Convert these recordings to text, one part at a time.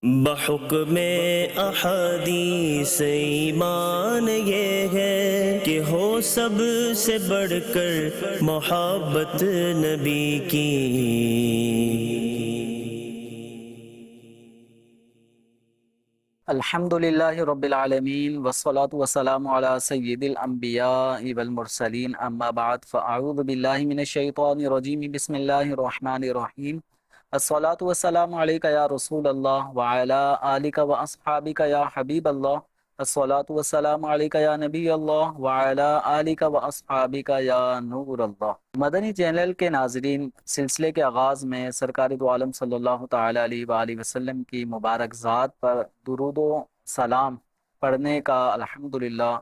بحکم احادیث ایمان یہ ہے کہ ہو سب سے بڑھ کر محبت نبی کی۔ الحمدللہ رب العالمین والصلاة والسلام علی سید الانبیاء والمرسلین، اما بعد فاعوذ باللہ من الشیطان الرجیم، بسم اللہ الرحمن الرحیم۔ الصلاة والسلام علیکہ یا رسول اللہ وعلی آلکہ واصحابکہ یا حبیب اللہ۔ الصلاة والسلام علیکہ یا نبی اللہ وعلی آلکہ واصحابکہ یا نور اللہ۔ مدنی چینل کے ناظرین، سلسلے کے آغاز میں سرکار دو عالم صلی اللہ تعالی علیہ وآلہ وسلم کی مبارک ذات پر درود و سلام پڑھنے کا الحمدللہ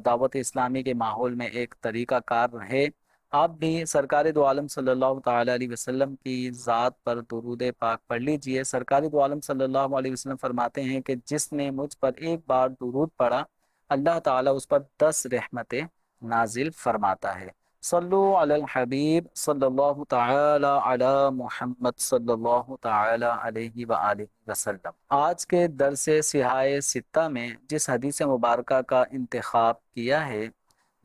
دعوت اسلامی کے ماحول میں ایک طریقہ کار رہے۔ آپ بھی سرکار دو عالم صلی اللہ تعالی علیہ وسلم کی ذات پر درود پاک پڑھ لیجئے۔ سرکار دو عالم صلی اللہ علیہ وسلم فرماتے ہیں کہ جس نے مجھ پر ایک بار درود پڑھا، اللہ تعالیٰ اس پر 10 رحمتیں نازل فرماتا ہے۔ صلو علی الحبیب صلی اللہ تعالی علی محمد صلی اللہ تعالی علیہ وآلہ وسلم۔ آج کے درس صحاح ستہ میں جس حدیث مبارکہ کا انتخاب کیا ہے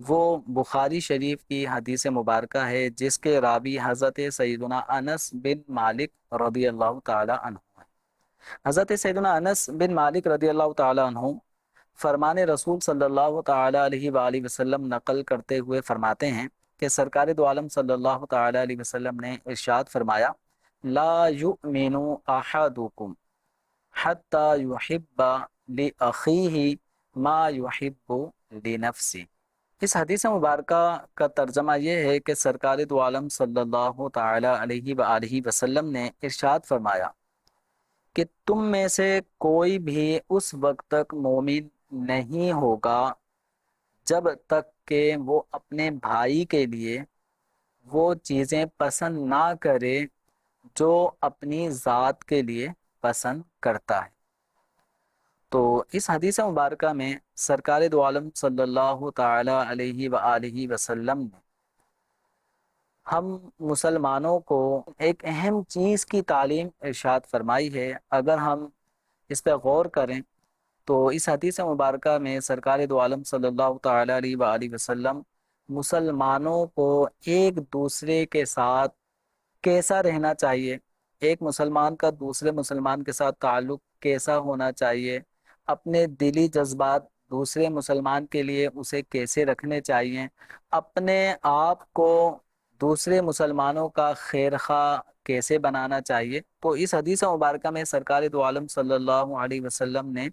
وہ بخاری شریف کی حدیث مبارکہ ہے، جس کے راوی حضرت سیدنا انس بن مالک رضی اللہ تعالی عنہ ہے۔ حضرت سیدنا انس بن مالک رضی اللہ تعالی عنہ فرمان رسول صلی اللہ تعالی علیہ وآلہ وسلم نقل کرتے ہوئے فرماتے ہیں کہ سرکار دو عالم صلی اللہ تعالی علیہ وسلم نے ارشاد فرمایا، لا یؤمن احدکم حتی یحب لأخیہ ما یحب لنفسہ۔ اس حدیث مبارکہ کا ترجمہ یہ ہے کہ سرکار دو عالم صلی اللہ تعالی علیہ وآلہ وسلم نے ارشاد فرمایا کہ تم میں سے کوئی بھی اس وقت تک مومن نہیں ہوگا جب تک کہ وہ اپنے بھائی کے لیے وہ چیزیں پسند نہ کرے جو اپنی ذات کے لیے پسند کرتا ہے۔ تو اس حدیث مبارکہ میں سرکار دو عالم صلی اللہ تعالی علیہ وآلہ وسلم نے ہم مسلمانوں کو ایک اہم چیز کی تعلیم ارشاد فرمائی ہے۔ اگر ہم اس پہ غور کریں تو اس حدیث مبارکہ میں سرکار دو عالم صلی اللہ تعالی علیہ وآلہ وسلم مسلمانوں کو ایک دوسرے کے ساتھ کیسا رہنا چاہیے، ایک مسلمان کا دوسرے مسلمان کے ساتھ تعلق کیسا ہونا چاہیے، اپنے دلی جذبات دوسرے مسلمان کے لیے اسے کیسے رکھنے چاہیے، اپنے آپ کو دوسرے مسلمانوں کا خیرخواہ کیسے بنانا چاہیے۔ تو اس حدیث مبارکہ میں سرکار دو عالم صلی اللہ علیہ وسلم نے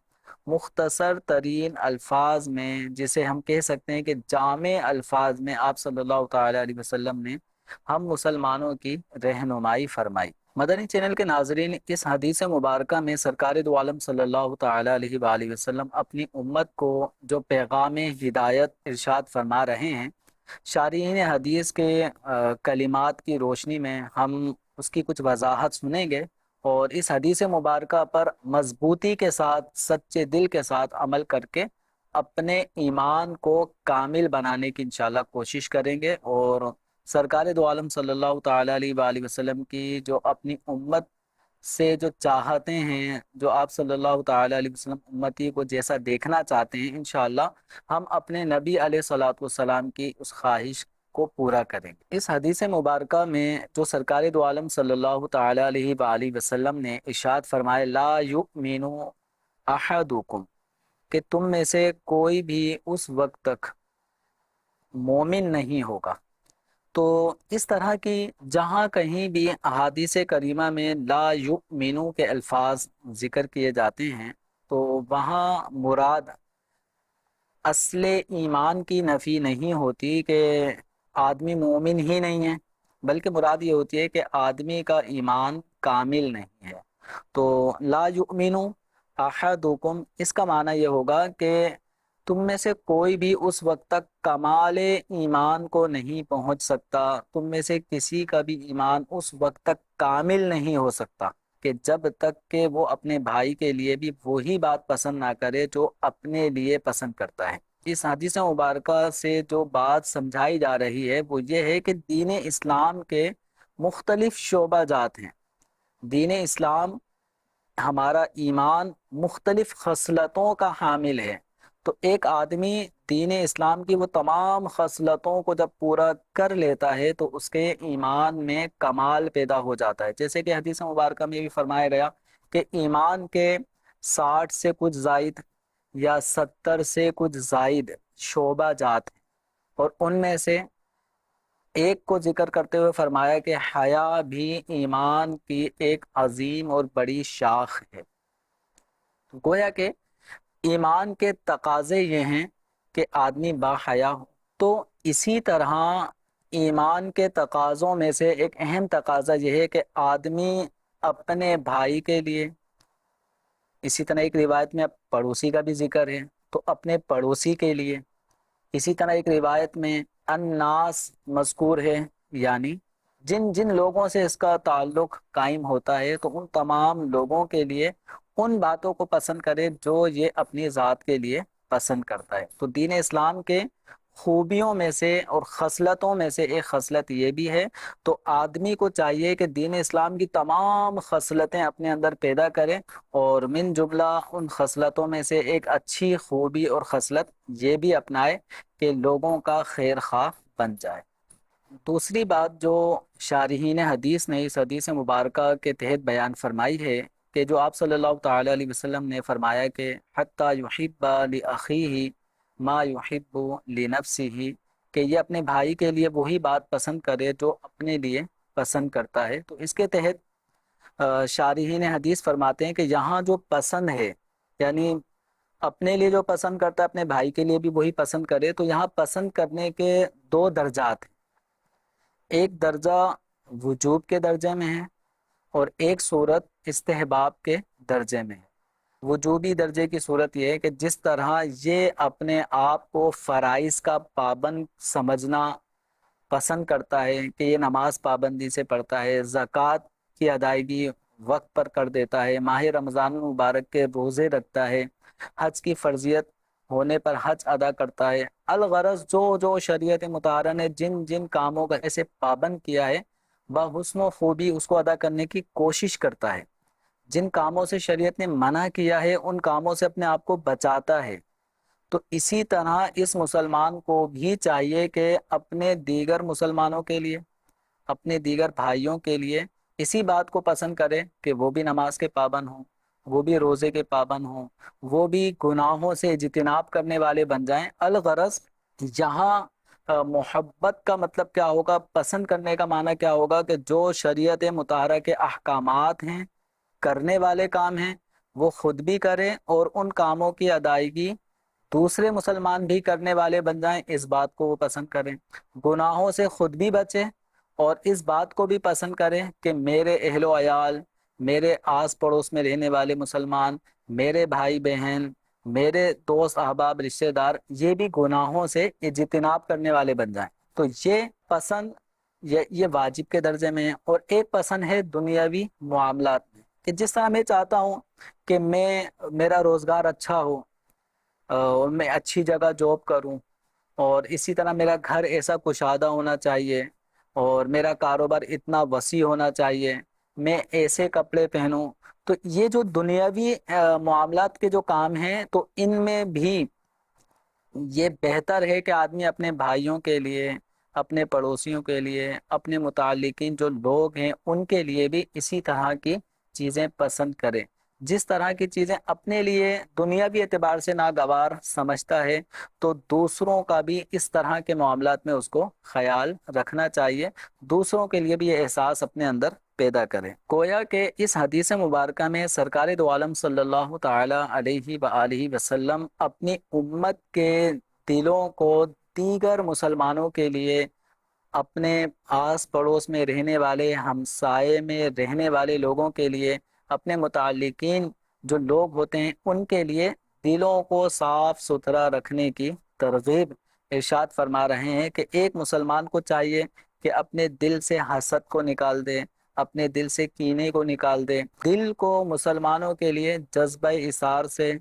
مختصر ترین الفاظ میں، جسے ہم کہہ سکتے ہیں کہ جامع الفاظ میں، آپ صلی اللہ تعالی علیہ وسلم نے ہم مسلمانوں کی رہنمائی فرمائی۔ مدنی چینل کے ناظرین، اس حدیث مبارکہ میں سرکار دو عالم صلی اللہ تعالی علیہ وآلہ وسلم اپنی امت کو جو پیغام ہدایت ارشاد فرما رہے ہیں، شارحین حدیث کے کلمات کی روشنی میں ہم اس کی کچھ وضاحت سنیں گے اور اس حدیث مبارکہ پر مضبوطی کے ساتھ، سچے دل کے ساتھ عمل کر کے اپنے ایمان کو کامل بنانے کی انشاءاللہ کوشش کریں گے، اور سرکار دو عالم صلی اللہ تعالی علیہ وآلہ وسلم کی جو اپنی امت سے جو چاہتے ہیں، جو آپ صلی اللہ تعالی علیہ وسلم امتی کو جیسا دیکھنا چاہتے ہیں، انشاءاللہ ہم اپنے نبی علیہ الصلوۃ والسلام کی اس خواہش کو پورا کریں گے۔ اس حدیث مبارکہ میں جو سرکار دو عالم صلی اللہ تعالی علیہ وآلہ وسلم نے ارشاد فرمائے، لا یؤمن احدکم، کہ تم میں سے کوئی بھی اس وقت تک مومن نہیں ہوگا۔ تو اس طرح کی جہاں کہیں بھی احادیث کریمہ میں لا یؤمنو کے الفاظ ذکر کیے جاتے ہیں تو وہاں مراد اصل ایمان کی نفی نہیں ہوتی کہ آدمی مومن ہی نہیں ہے، بلکہ مراد یہ ہوتی ہے کہ آدمی کا ایمان کامل نہیں ہے۔ تو لا یؤمنو احدکم، اس کا معنی یہ ہوگا کہ تم میں سے کوئی بھی اس وقت تک کمال ایمان کو نہیں پہنچ سکتا، تم میں سے کسی کا بھی ایمان اس وقت تک کامل نہیں ہو سکتا کہ جب تک کہ وہ اپنے بھائی کے لیے بھی وہی بات پسند نہ کرے جو اپنے لیے پسند کرتا ہے۔ اس حدیث مبارکہ سے جو بات سمجھائی جا رہی ہے وہ یہ ہے کہ دین اسلام کے مختلف شعبہ جات ہیں۔ دین اسلام ہمارا ایمان مختلف خصلتوں کا حامل ہے، تو ایک آدمی دین اسلام کی وہ تمام خصلتوں کو جب پورا کر لیتا ہے تو اس کے ایمان میں کمال پیدا ہو جاتا ہے۔ جیسے کہ حدیث مبارکہ میں بھی فرمایا گیا کہ ایمان کے 60 سے کچھ زائد یا 70 سے کچھ زائد شعبہ جات ہیں، اور ان میں سے ایک کو ذکر کرتے ہوئے فرمایا کہ حیا بھی ایمان کی ایک عظیم اور بڑی شاخ ہے۔ گویا کہ ایمان کے تقاضے یہ ہیں کہ آدمی با حیا ہو، تو اسی طرح ایمان کے تقاضوں میں سے ایک اہم تقاضا یہ ہے کہ آدمی اپنے بھائی کے لیے، اسی طرح ایک روایت میں پڑوسی کا بھی ذکر ہے تو اپنے پڑوسی کے لیے، اسی طرح ایک روایت میں الناس مذکور ہے، یعنی جن جن لوگوں سے اس کا تعلق قائم ہوتا ہے تو ان تمام لوگوں کے لیے ان باتوں کو پسند کرے جو یہ اپنی ذات کے لیے پسند کرتا ہے۔ تو دین اسلام کے خوبیوں میں سے اور خصلتوں میں سے ایک خصلت یہ بھی ہے، تو آدمی کو چاہیے کہ دین اسلام کی تمام خصلتیں اپنے اندر پیدا کرے، اور من جملہ ان خصلتوں میں سے ایک اچھی خوبی اور خصلت یہ بھی اپنائے کہ لوگوں کا خیر خواہ بن جائے۔ دوسری بات جو شارحین حدیث نے اس حدیث مبارکہ کے تحت بیان فرمائی ہے کہ جو آپ صلی اللہ تعالی علیہ وسلم نے فرمایا کہ حتی یحب لأخیہ ما یحب لنفسہ، کہ یہ اپنے بھائی کے لیے وہی بات پسند کرے جو اپنے لیے پسند کرتا ہے۔ تو اس کے تحت شارحین حدیث فرماتے ہیں کہ یہاں جو پسند ہے، یعنی اپنے لیے جو پسند کرتا ہے اپنے بھائی کے لیے بھی وہی پسند کرے، تو یہاں پسند کرنے کے دو درجات ہیں، ایک درجہ وجوب کے درجے میں ہے اور ایک صورت استحباب کے درجے میں ہے۔ وجوبی درجے کی صورت یہ ہے کہ جس طرح یہ اپنے آپ کو فرائض کا پابند سمجھنا پسند کرتا ہے کہ یہ نماز پابندی سے پڑھتا ہے، زکوٰۃ کی ادائیگی وقت پر کر دیتا ہے، ماہ رمضان المبارک کے روزے رکھتا ہے، حج کی فرضیت ہونے پر حج ادا کرتا ہے، الغرض جو جو شریعت مطہرہ نے جن جن کاموں کا ایسے پابند کیا ہے بحسن و خوبی اس کو ادا کرنے کی کوشش کرتا ہے، جن کاموں سے شریعت نے منع کیا ہے ان کاموں سے اپنے آپ کو بچاتا ہے۔ تو اسی طرح اس مسلمان کو بھی چاہیے کہ اپنے دیگر مسلمانوں کے لیے، اپنے دیگر بھائیوں کے لیے اسی بات کو پسند کرے کہ وہ بھی نماز کے پابند ہوں، وہ بھی روزے کے پابند ہوں، وہ بھی گناہوں سے اجتناب کرنے والے بن جائیں۔ الغرض یہاں محبت کا مطلب کیا ہوگا، پسند کرنے کا معنی کیا ہوگا کہ جو شریعت مطہرہ کے احکامات ہیں، کرنے والے کام ہیں، وہ خود بھی کرے اور ان کاموں کی ادائیگی دوسرے مسلمان بھی کرنے والے بن جائیں، اس بات کو وہ پسند کریں، گناہوں سے خود بھی بچیں اور اس بات کو بھی پسند کریں کہ میرے اہل و عیال، میرے آس پڑوس میں رہنے والے مسلمان، میرے بھائی بہن، میرے دوست احباب رشتہ دار یہ بھی گناہوں سے اجتناب کرنے والے بن جائیں۔ تو یہ پسند یہ واجب کے درجے میں ہے، اور ایک پسند ہے دنیاوی معاملات میں کہ جس طرح میں چاہتا ہوں کہ میرا روزگار اچھا ہو اور میں اچھی جگہ جاب کروں، اور اسی طرح میرا گھر ایسا کشادہ ہونا چاہیے اور میرا کاروبار اتنا وسیع ہونا چاہیے، میں ایسے کپڑے پہنوں۔ تو یہ جو دنیاوی معاملات کے جو کام ہیں تو ان میں بھی یہ بہتر ہے کہ آدمی اپنے بھائیوں کے لیے، اپنے پڑوسیوں کے لیے، اپنے متعلقین جو لوگ ہیں ان کے لیے بھی اسی طرح کی چیزیں پسند کرے۔ جس طرح کی چیزیں اپنے لیے دنیاوی اعتبار سے ناگوار سمجھتا ہے تو دوسروں کا بھی اس طرح کے معاملات میں اس کو خیال رکھنا چاہیے، دوسروں کے لیے بھی یہ احساس اپنے اندر پیدا کرے۔ گویا کہ اس حدیث مبارکہ میں سرکار دو عالم صلی اللہ تعالی علیہ وآلہ وسلم اپنی امت کے دلوں کو دیگر مسلمانوں کے لیے، اپنے آس پڑوس میں رہنے والے، ہمسائے میں رہنے والے لوگوں کے لیے، اپنے متعلقین جو لوگ ہوتے ہیں ان کے لیے دلوں کو صاف ستھرا رکھنے کی ترغیب ارشاد فرما رہے ہیں کہ ایک مسلمان کو چاہیے کہ اپنے دل سے حسد کو نکال دے، اپنے دل سے کینے کو نکال دے، دل کو مسلمانوں کے لیے جذبہ اثار سے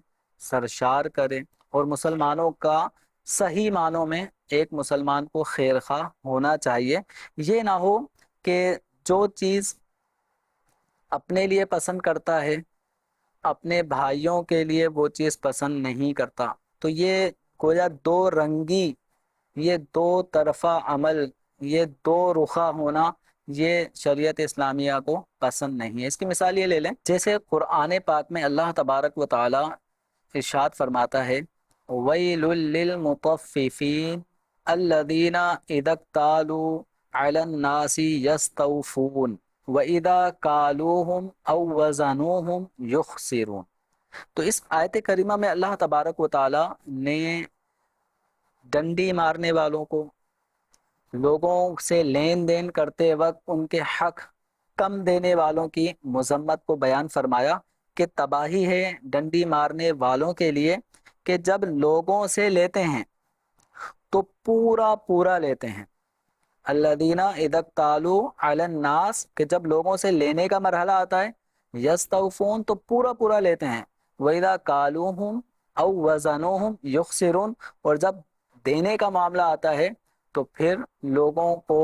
سرشار کرے، اور مسلمانوں کا صحیح معنوں میں ایک مسلمان کو خیر خواہ ہونا چاہیے۔ یہ نہ ہو کہ جو چیز اپنے لیے پسند کرتا ہے اپنے بھائیوں کے لیے وہ چیز پسند نہیں کرتا، تو یہ گویا دو رنگی، یہ دو طرفہ عمل، یہ دو رخا ہونا، یہ شریعت اسلامیہ کو پسند نہیں ہے۔ اس کی مثال یہ لے لیں، جیسے قرآن پاک میں اللہ تبارک و تعالی ارشاد فرماتا ہے وَيْلٌ لِّلْمُطَفِّفِينَ الَّذِينَ إِذَا اكْتَالُوا عَلَى النَّاسِ يَسْتَوْفُونَ وَإِذَا كَالُوهُمْ أَوْ وَزَنُوهُمْ يُخْسِرُونَ۔ تو اس آیت کریمہ میں اللہ تبارک و تعالی نے ڈنڈی مارنے والوں کو، لوگوں سے لین دین کرتے وقت ان کے حق کم دینے والوں کی مذمت کو بیان فرمایا کہ تباہی ہے ڈنڈی مارنے والوں کے لیے کہ جب لوگوں سے لیتے ہیں تو پورا پورا لیتے ہیں، الذین اذا اکتالوا علی الناس، کہ جب لوگوں سے لینے کا مرحلہ آتا ہے، یستوفون تو پورا پورا لیتے ہیں، وَإِذَا کالوہم او وزنوہم یخسرون، اور جب دینے کا معاملہ آتا ہے تو پھر لوگوں کو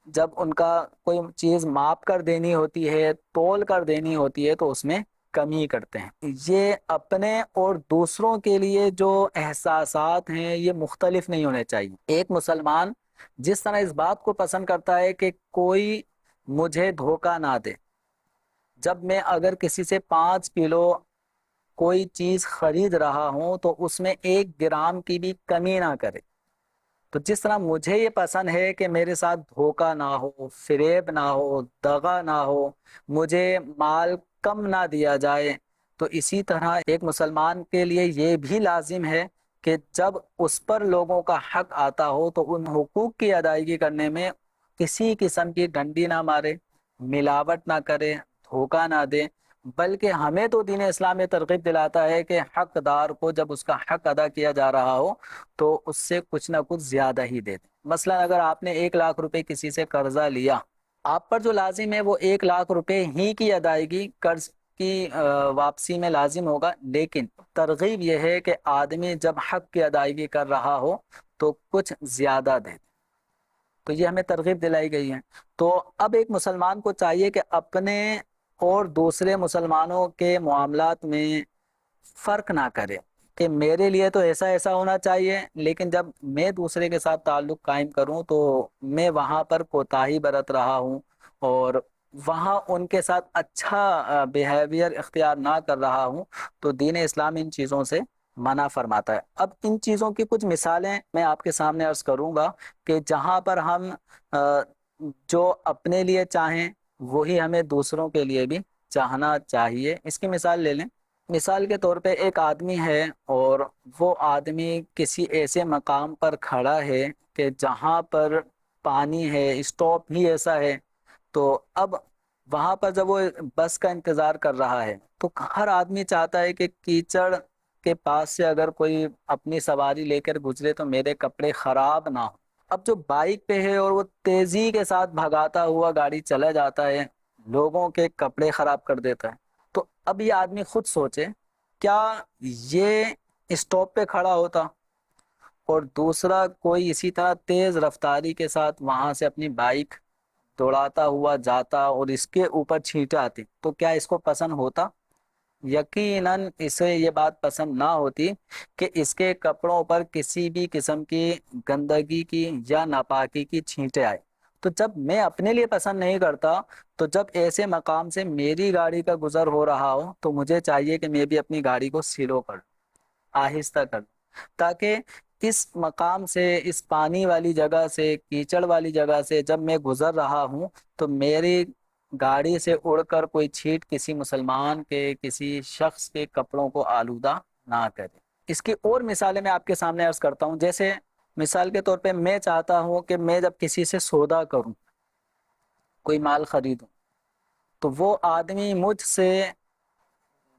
جب ان کا کوئی چیز ماپ کر دینی ہوتی ہے، تول کر دینی ہوتی ہے، تو اس میں کمی کرتے ہیں۔ یہ اپنے اور دوسروں کے لیے جو احساسات ہیں یہ مختلف نہیں ہونے چاہیے۔ ایک مسلمان جس طرح اس بات کو پسند کرتا ہے کہ کوئی مجھے دھوکہ نہ دے، جب میں اگر کسی سے 5 کلو کوئی چیز خرید رہا ہوں تو اس میں 1 گرام کی بھی کمی نہ کرے، تو جس طرح مجھے یہ پسند ہے کہ میرے ساتھ دھوکہ نہ ہو، فریب نہ ہو، دغا نہ ہو، مجھے مال کم نہ دیا جائے، تو اسی طرح ایک مسلمان کے لیے یہ بھی لازم ہے کہ جب اس پر لوگوں کا حق آتا ہو تو ان حقوق کی ادائیگی کرنے میں کسی قسم کی ڈنڈی نہ مارے، ملاوٹ نہ کرے، دھوکہ نہ دے، بلکہ ہمیں تو دین اسلام میں ترغیب دلاتا ہے کہ حقدار کو جب اس کا حق ادا کیا جا رہا ہو تو اس سے کچھ نہ کچھ زیادہ ہی دے دیں۔ مثلا اگر آپ نے 1 لاکھ روپے کسی سے قرضہ لیا، آپ پر جو لازم ہے وہ 1 لاکھ روپے ہی کی ادائیگی قرض کی واپسی میں لازم ہوگا، لیکن ترغیب یہ ہے کہ آدمی جب حق کی ادائیگی کر رہا ہو تو کچھ زیادہ دے دے، تو یہ ہمیں ترغیب دلائی گئی ہے۔ تو اب ایک مسلمان کو چاہیے کہ اپنے اور دوسرے مسلمانوں کے معاملات میں فرق نہ کرے کہ میرے لیے تو ایسا ایسا ہونا چاہیے، لیکن جب میں دوسرے کے ساتھ تعلق قائم کروں تو میں وہاں پر کوتاہی برت رہا ہوں اور وہاں ان کے ساتھ اچھا بیہیویئر اختیار نہ کر رہا ہوں، تو دین اسلام ان چیزوں سے منع فرماتا ہے۔ اب ان چیزوں کی کچھ مثالیں میں آپ کے سامنے عرض کروں گا کہ جہاں پر ہم جو اپنے لیے چاہیں وہی ہمیں دوسروں کے لیے بھی چاہنا چاہیے۔ اس کی مثال لے لیں، مثال کے طور پہ ایک آدمی ہے اور وہ آدمی کسی ایسے مقام پر کھڑا ہے کہ جہاں پر پانی ہے، اسٹاپ ہی ایسا ہے، تو اب وہاں پر جب وہ بس کا انتظار کر رہا ہے تو ہر آدمی چاہتا ہے کہ کیچڑ کے پاس سے اگر کوئی اپنی سواری لے کر گزرے تو میرے کپڑے خراب نہ ہوں۔ اب جو بائک پہ ہے اور وہ تیزی کے ساتھ بھگاتا ہوا گاڑی چلا جاتا ہے، لوگوں کے کپڑے خراب کر دیتا ہے، تو اب یہ آدمی خود سوچے کیا یہ اسٹاپ پہ کھڑا ہوتا اور دوسرا کوئی اسی طرح تیز رفتاری کے ساتھ وہاں سے اپنی بائک دوڑاتا ہوا جاتا اور اس کے اوپر چھینٹیں آتی، تو کیا اس کو پسند ہوتا؟ یقیناً اسے یہ بات پسند نہ ہوتی کہ اس کے کپڑوں پر کسی بھی قسم کی گندگی کی یا ناپاکی کی چھینٹیں آئے۔ تو جب میں اپنے لیے پسند نہیں کرتا تو جب ایسے مقام سے میری گاڑی کا گزر ہو رہا ہو تو مجھے چاہیے کہ میں بھی اپنی گاڑی کو سلو کر آہستہ کر، تاکہ اس مقام سے، اس پانی والی جگہ سے، کیچڑ والی جگہ سے جب میں گزر رہا ہوں تو میری گاڑی سے اڑ کر کوئی چھینٹ کسی مسلمان کے، کسی شخص کے کپڑوں کو آلودہ نہ کرے۔ اس کی اور مثالیں میں آپ کے سامنے عرض کرتا ہوں، جیسے مثال کے طور پہ میں چاہتا ہوں کہ میں جب کسی سے سودا کروں، کوئی مال خریدوں، تو وہ آدمی مجھ سے،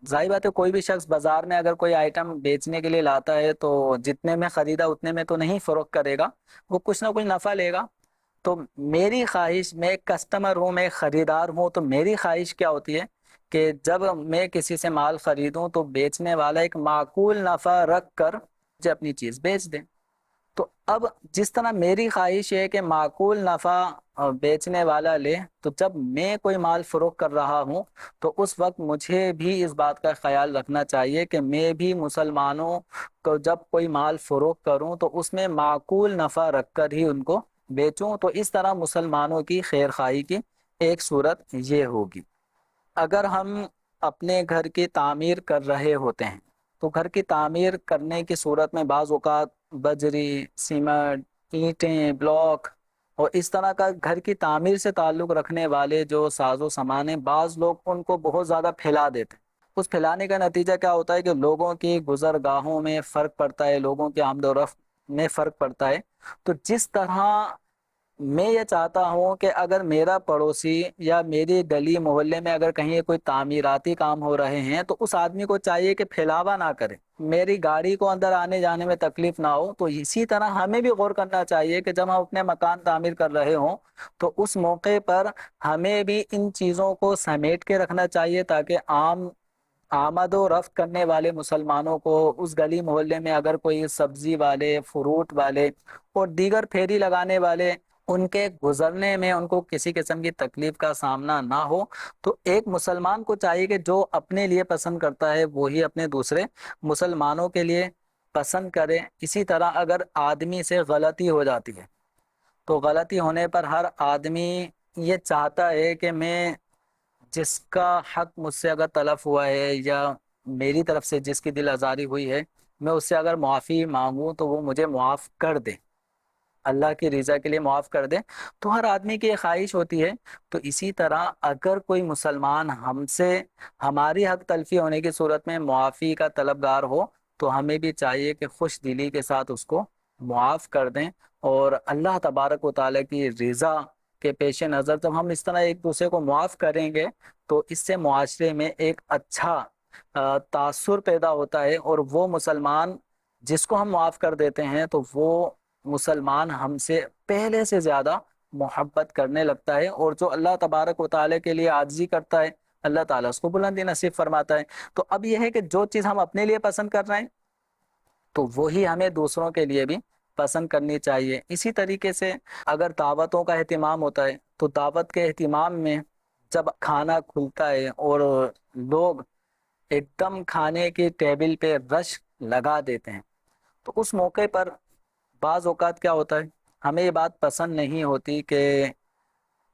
ظاہر بات ہے کوئی بھی شخص بازار میں اگر کوئی آئٹم بیچنے کے لیے لاتا ہے تو جتنے میں خریدا اتنے میں تو نہیں فروخت کرے گا، وہ کچھ نہ کچھ نفع لے گا۔ تو میری خواہش، میں ایک کسٹمر ہوں، میں ایک خریدار ہوں، تو میری خواہش کیا ہوتی ہے کہ جب میں کسی سے مال خریدوں تو بیچنے والا ایک معقول نفع رکھ کر مجھے اپنی چیز بیچ دے۔ تو اب جس طرح میری خواہش ہے کہ معقول نفع بیچنے والا لے، تو جب میں کوئی مال فروخت کر رہا ہوں تو اس وقت مجھے بھی اس بات کا خیال رکھنا چاہیے کہ میں بھی مسلمانوں کو جب کوئی مال فروخت کروں تو اس میں معقول نفع رکھ کر ہی ان کو بیچوں۔ تو اس طرح مسلمانوں کی خیر خواہی کی ایک صورت یہ ہوگی۔ اگر ہم اپنے گھر کی تعمیر کر رہے ہوتے ہیں تو گھر کی تعمیر کرنے کی صورت میں بعض اوقات بجری، سیمنٹ، اینٹیں، بلاک اور اس طرح کا گھر کی تعمیر سے تعلق رکھنے والے جو ساز و سامان ہیں، بعض لوگ ان کو بہت زیادہ پھیلا دیتے ہیں۔ اس پھیلانے کا نتیجہ کیا ہوتا ہے کہ لوگوں کی گزرگاہوں میں فرق پڑتا ہے، لوگوں کی آمد و رفت میں فرق پڑتا ہے۔ تو جس طرح میں یہ چاہتا ہوں کہ اگر میرا پڑوسی یا میری گلی محلے میں اگر کہیں کوئی تعمیراتی کام ہو رہے ہیں تو اس آدمی کو چاہیے کہ پھیلاوا نہ کرے، میری گاڑی کو اندر آنے جانے میں تکلیف نہ ہو۔ تو اسی طرح ہمیں بھی غور کرنا چاہیے کہ جب ہم اپنے مکان تعمیر کر رہے ہوں تو اس موقع پر ہمیں بھی ان چیزوں کو سمیٹ کے رکھنا چاہیے تاکہ آمد و رفت کرنے والے مسلمانوں کو اس گلی محلے میں اگر کوئی سبزی والے، فروٹ والے اور دیگر پھیری لگانے والے، ان کے گزرنے میں ان کو کسی قسم کی تکلیف کا سامنا نہ ہو۔ تو ایک مسلمان کو چاہیے کہ جو اپنے لیے پسند کرتا ہے وہی اپنے دوسرے مسلمانوں کے لیے پسند کرے۔ اسی طرح اگر آدمی سے غلطی ہو جاتی ہے تو غلطی ہونے پر ہر آدمی یہ چاہتا ہے کہ میں جس کا حق مجھ سے اگر تلف ہوا ہے یا میری طرف سے جس کی دل آزاری ہوئی ہے، میں اس سے اگر معافی مانگوں تو وہ مجھے معاف کر دے، اللہ کی رضا کے لیے معاف کر دے۔ تو ہر آدمی کی یہ خواہش ہوتی ہے۔ تو اسی طرح اگر کوئی مسلمان ہم سے ہماری حق تلفی ہونے کی صورت میں معافی کا طلبگار ہو تو ہمیں بھی چاہیے کہ خوش دلی کے ساتھ اس کو معاف کر دیں، اور اللہ تبارک و تعالیٰ کی رضا کے پیش نظر جب ہم اس طرح ایک دوسرے کو معاف کریں گے تو اس سے معاشرے میں ایک اچھا تاثر پیدا ہوتا ہے، اور وہ مسلمان جس کو ہم معاف کر دیتے ہیں تو وہ مسلمان ہم سے پہلے سے زیادہ محبت کرنے لگتا ہے، اور جو اللہ تبارک و تعالیٰ کے لیے عاجزی کرتا ہے اللہ تعالیٰ اس کو بلندی نصیب فرماتا ہے۔ تو اب یہ ہے کہ جو چیز ہم اپنے لیے پسند کر رہے ہیں تو وہی ہمیں دوسروں کے لیے بھی پسند کرنی چاہیے۔ اسی طریقے سے اگر دعوتوں کا اہتمام ہوتا ہے تو دعوت کے اہتمام میں جب کھانا کھلتا ہے اور لوگ ایک دم کھانے کی ٹیبل پہ رش لگا دیتے ہیں تو اس موقع پر بعض اوقات کیا ہوتا ہے، ہمیں یہ بات پسند نہیں ہوتی کہ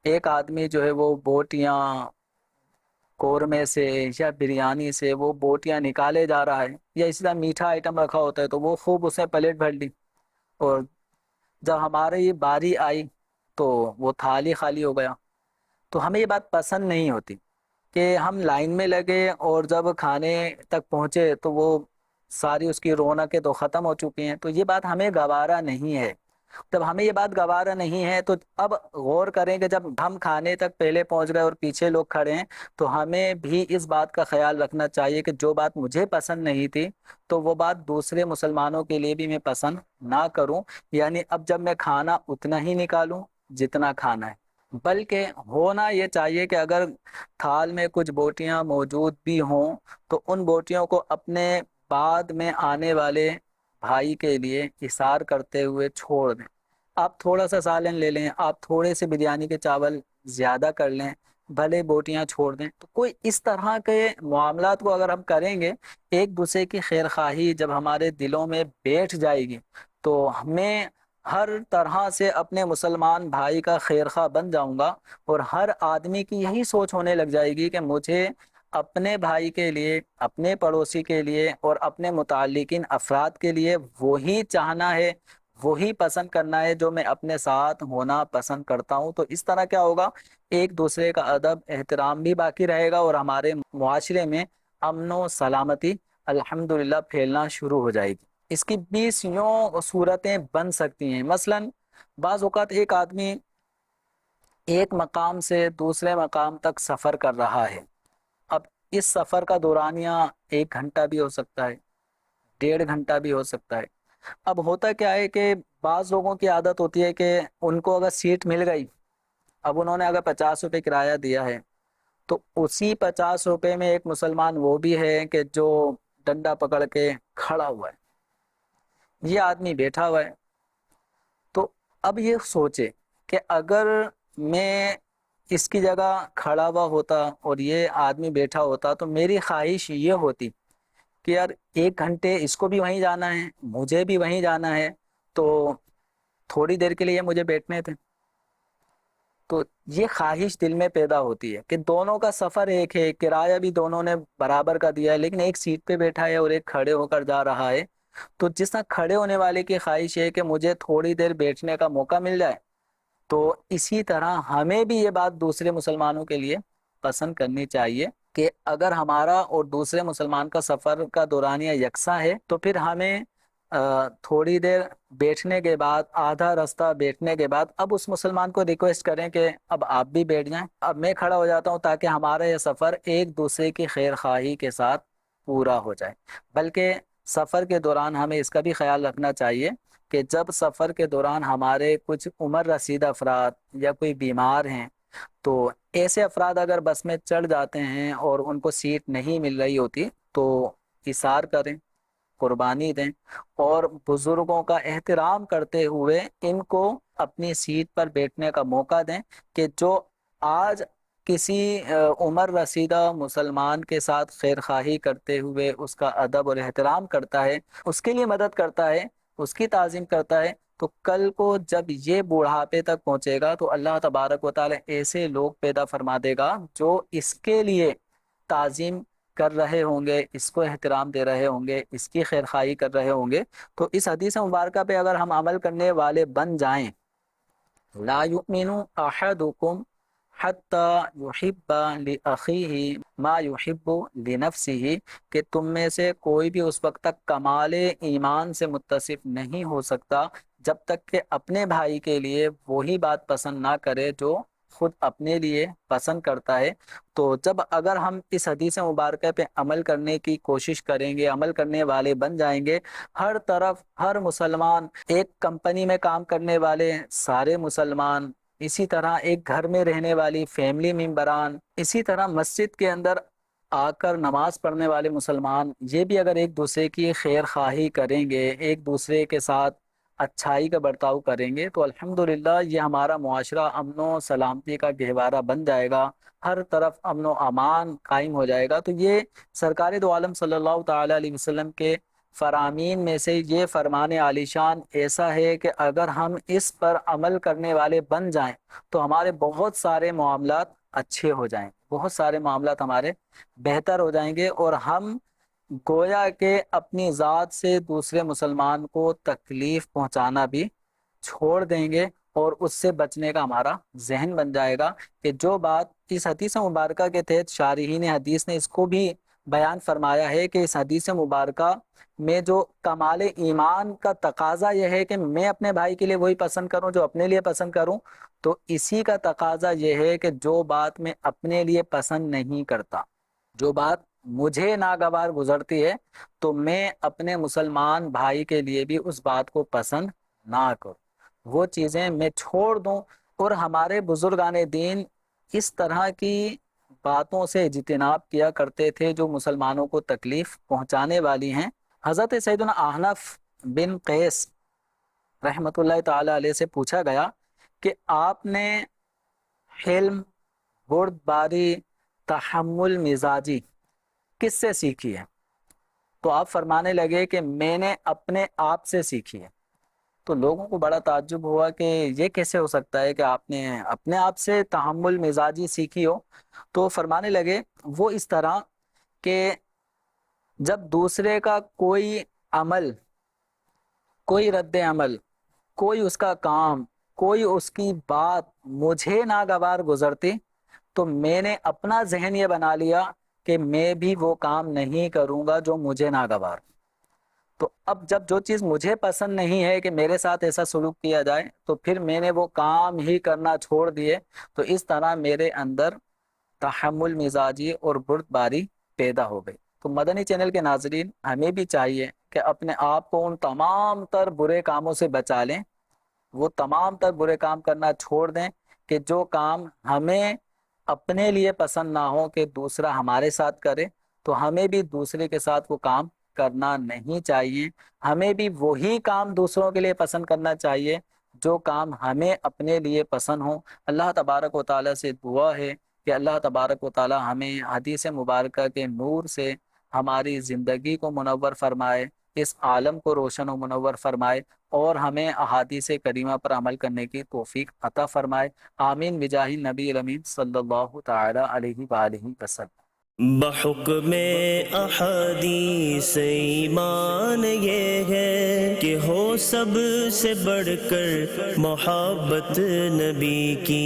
ایک آدمی جو ہے وہ بوٹیاں قورمے سے یا بریانی سے وہ بوٹیاں نکالے جا رہا ہے، یا اسی طرح میٹھا آئٹم رکھا ہوتا ہے تو وہ خوب اس نے پلیٹ بھر لی، اور جب ہماری باری آئی تو وہ تھالی خالی ہو گیا۔ تو ہمیں یہ بات پسند نہیں ہوتی کہ ہم لائن میں لگے اور جب کھانے تک پہنچے تو وہ ساری اس کی رونقیں تو ختم ہو چکی ہیں۔ تو یہ بات ہمیں گوارا نہیں ہے۔ جب ہمیں یہ بات گوارا نہیں ہے تو اب غور کریں کہ جب ہم کھانے تک پہلے پہنچ گئے اور پیچھے لوگ کھڑے ہیں تو ہمیں بھی اس بات کا خیال رکھنا چاہیے کہ جو بات مجھے پسند نہیں تھی تو وہ بات دوسرے مسلمانوں کے لیے بھی میں پسند نہ کروں، یعنی اب جب میں کھانا اتنا ہی نکالوں جتنا کھانا ہے، بلکہ ہونا یہ چاہیے کہ اگر تھال میں کچھ بوٹیاں موجود بھی ہوں تو ان بوٹیوں کو اپنے بعد میں آنے والے بھائی کے لیے اثار کرتے ہوئے چھوڑ دیں۔ آپ تھوڑا سا سالن لے لیں، آپ تھوڑے سے بریانی کے چاول زیادہ کر لیں، بھلے بوٹیاں چھوڑ دیں۔ تو کوئی اس طرح کے معاملات کو اگر ہم کریں گے، ایک دوسرے کی خیر خواہی جب ہمارے دلوں میں بیٹھ جائے گی تو ہمیں ہر طرح سے اپنے مسلمان بھائی کا خیر خواہ بن جاؤں گا، اور ہر آدمی کی یہی سوچ ہونے لگ جائے گی کہ مجھے اپنے بھائی کے لیے، اپنے پڑوسی کے لیے اور اپنے متعلقین افراد کے لیے وہی چاہنا ہے، وہی پسند کرنا ہے جو میں اپنے ساتھ ہونا پسند کرتا ہوں۔ تو اس طرح کیا ہوگا، ایک دوسرے کا ادب احترام بھی باقی رہے گا اور ہمارے معاشرے میں امن و سلامتی الحمدللہ پھیلنا شروع ہو جائے گی۔ اس کی 20 یوں صورتیں بن سکتی ہیں۔ مثلا بعض اوقات ایک آدمی ایک مقام سے دوسرے مقام تک سفر کر رہا ہے، اب اس سفر کا دورانیہ 1 گھنٹہ بھی ہو سکتا ہے، 1.5 گھنٹہ بھی ہو سکتا ہے۔ اب ہوتا کیا ہے کہ بعض لوگوں کی عادت ہوتی ہے کہ ان کو اگر سیٹ مل گئی، اب انہوں نے اگر 50 روپے کرایہ دیا ہے تو اسی 50 روپے میں ایک مسلمان وہ بھی ہے کہ جو ڈنڈا پکڑ کے کھڑا ہوا ہے، یہ آدمی بیٹھا ہوا ہے۔ تو اب یہ سوچے کہ اگر میں اس کی جگہ کھڑا ہوا ہوتا اور یہ آدمی بیٹھا ہوتا تو میری خواہش یہ ہوتی کہ یار 1 گھنٹے اس کو بھی وہیں جانا ہے، مجھے بھی وہیں جانا ہے، تو تھوڑی دیر کے لیے مجھے بیٹھنے تھے۔ تو یہ خواہش دل میں پیدا ہوتی ہے کہ دونوں کا سفر ایک ہے، کرایہ بھی دونوں نے برابر کا دیا ہے، لیکن ایک سیٹ پہ بیٹھا ہے اور ایک کھڑے ہو کر جا رہا ہے۔ تو جس طرح کھڑے ہونے والے کی خواہش ہے کہ مجھے تھوڑی دیر بیٹھنے کا موقع مل جائے، تو اسی طرح ہمیں بھی یہ بات دوسرے مسلمانوں کے لیے پسند کرنی چاہیے کہ اگر ہمارا اور دوسرے مسلمان کا سفر کا دورانیہ یکساں ہے تو پھر ہمیں تھوڑی دیر بیٹھنے کے بعد، آدھا راستہ بیٹھنے کے بعد، اب اس مسلمان کو ریکویسٹ کریں کہ اب آپ بھی بیٹھ جائیں، اب میں کھڑا ہو جاتا ہوں، تاکہ ہمارا یہ سفر ایک دوسرے کی خیر خواہی کے ساتھ پورا ہو جائے۔ بلکہ سفر کے دوران ہمیں اس کا بھی خیال رکھنا چاہیے کہ جب سفر کے دوران ہمارے کچھ عمر رسیدہ افراد یا کوئی بیمار ہیں، تو ایسے افراد اگر بس میں چڑھ جاتے ہیں اور ان کو سیٹ نہیں مل رہی ہوتی تو ایثار کریں، قربانی دیں، اور بزرگوں کا احترام کرتے ہوئے ان کو اپنی سیٹ پر بیٹھنے کا موقع دیں کہ جو آج کسی عمر رسیدہ مسلمان کے ساتھ خیر خواہی کرتے ہوئے اس کا ادب اور احترام کرتا ہے، اس کے لیے مدد کرتا ہے، اس کی تعظیم کرتا ہے، تو کل کو جب یہ بوڑھاپے تک پہنچے گا تو اللہ تبارک و تعالی ایسے لوگ پیدا فرما دے گا جو اس کے لیے تعظیم کر رہے ہوں گے، اس کو احترام دے رہے ہوں گے، اس کی خیر خواہی کر رہے ہوں گے۔ تو اس حدیث مبارکہ پہ اگر ہم عمل کرنے والے بن جائیں، لا یؤمن احدکم حتی یحب لأخیہ ما یحب لنفسہ، کہ تم میں سے کوئی بھی اس وقت تک کمال ایمان سے متصف نہیں ہو سکتا جب تک کہ اپنے بھائی کے لیے وہی بات پسند نہ کرے جو خود اپنے لیے پسند کرتا ہے۔ تو جب اگر ہم اس حدیث مبارکہ پہ عمل کرنے کی کوشش کریں گے، عمل کرنے والے بن جائیں گے، ہر طرف ہر مسلمان، ایک کمپنی میں کام کرنے والے سارے مسلمان، اسی طرح ایک گھر میں رہنے والی فیملی ممبران، اسی طرح مسجد کے اندر آ کر نماز پڑھنے والے مسلمان، یہ بھی اگر ایک دوسرے کی خیر خواہی کریں گے، ایک دوسرے کے ساتھ اچھائی کا برتاؤ کریں گے، تو الحمدللہ یہ ہمارا معاشرہ امن و سلامتی کا گہوارہ بن جائے گا، ہر طرف امن و امان قائم ہو جائے گا۔ تو یہ سرکار دو عالم صلی اللہ تعالی علیہ وسلم کے فرامین میں سے یہ فرمان عالی شان ایسا ہے کہ اگر ہم اس پر عمل کرنے والے بن جائیں تو ہمارے بہت سارے معاملات اچھے ہو جائیں، بہت سارے معاملات ہمارے بہتر ہو جائیں گے، اور ہم گویا کہ اپنی ذات سے دوسرے مسلمان کو تکلیف پہنچانا بھی چھوڑ دیں گے، اور اس سے بچنے کا ہمارا ذہن بن جائے گا کہ جو بات اس حدیث مبارکہ کے تحت شارحین حدیث نے اس کو بھی بیان فرمایا ہے کہ اس حدیث مبارکہ میں جو کمال ایمان کا تقاضا یہ ہے کہ میں اپنے بھائی کے لیے وہی پسند کروں جو اپنے لیے پسند کروں، تو اسی کا تقاضا یہ ہے کہ جو بات میں اپنے لیے پسند نہیں کرتا، جو بات مجھے ناگوار گزرتی ہے، تو میں اپنے مسلمان بھائی کے لیے بھی اس بات کو پسند نہ کروں، وہ چیزیں میں چھوڑ دوں۔ اور ہمارے بزرگان دین اس طرح کی باتوں سے اجتناب کیا کرتے تھے جو مسلمانوں کو تکلیف پہنچانے والی ہیں۔ حضرت سیدنا احنف بن قیس رحمۃ اللہ تعالی علیہ سے پوچھا گیا کہ آپ نے حلم، بردباری، تحمل مزاجی کس سے سیکھی ہے؟ تو آپ فرمانے لگے کہ میں نے اپنے آپ سے سیکھی ہے۔ تو لوگوں کو بڑا تعجب ہوا کہ یہ کیسے ہو سکتا ہے کہ آپ نے اپنے آپ سے تحمل مزاجی سیکھی ہو؟ تو فرمانے لگے وہ اس طرح کہ جب دوسرے کا کوئی عمل، کوئی رد عمل، کوئی اس کا کام، کوئی اس کی بات مجھے ناگوار گزرتی، تو میں نے اپنا ذہن یہ بنا لیا کہ میں بھی وہ کام نہیں کروں گا جو مجھے ناگوار۔ تو اب جب جو چیز مجھے پسند نہیں ہے کہ میرے ساتھ ایسا سلوک کیا جائے، تو پھر میں نے وہ کام ہی کرنا چھوڑ دیے۔ تو اس طرح میرے اندر تحمل مزاجی اور بردباری پیدا ہو گئی۔ تو مدنی چینل کے ناظرین، ہمیں بھی چاہیے کہ اپنے آپ کو ان تمام تر برے کاموں سے بچا لیں، وہ تمام تر برے کام کرنا چھوڑ دیں کہ جو کام ہمیں اپنے لیے پسند نہ ہو کہ دوسرا ہمارے ساتھ کرے، تو ہمیں بھی دوسرے کے ساتھ وہ کام کرنا نہیں چاہیے۔ ہمیں بھی وہی کام دوسروں کے لیے پسند کرنا چاہیے جو کام ہمیں اپنے لیے پسند ہوں۔ اللہ تبارک و تعالیٰ سے دعا ہے کہ اللہ تبارک و تعالیٰ ہمیں حدیث مبارکہ کے نور سے ہماری زندگی کو منور فرمائے، اس عالم کو روشن و منور فرمائے، اور ہمیں احادیث کریمہ پر عمل کرنے کی توفیق عطا فرمائے۔ آمین بجاہ نبی الامین صلی اللہ تعالی علیہ وآلہ وسلم۔ بحکم احادیث ایمان یہ ہے کہ ہو سب سے بڑھ کر محبت نبی کی۔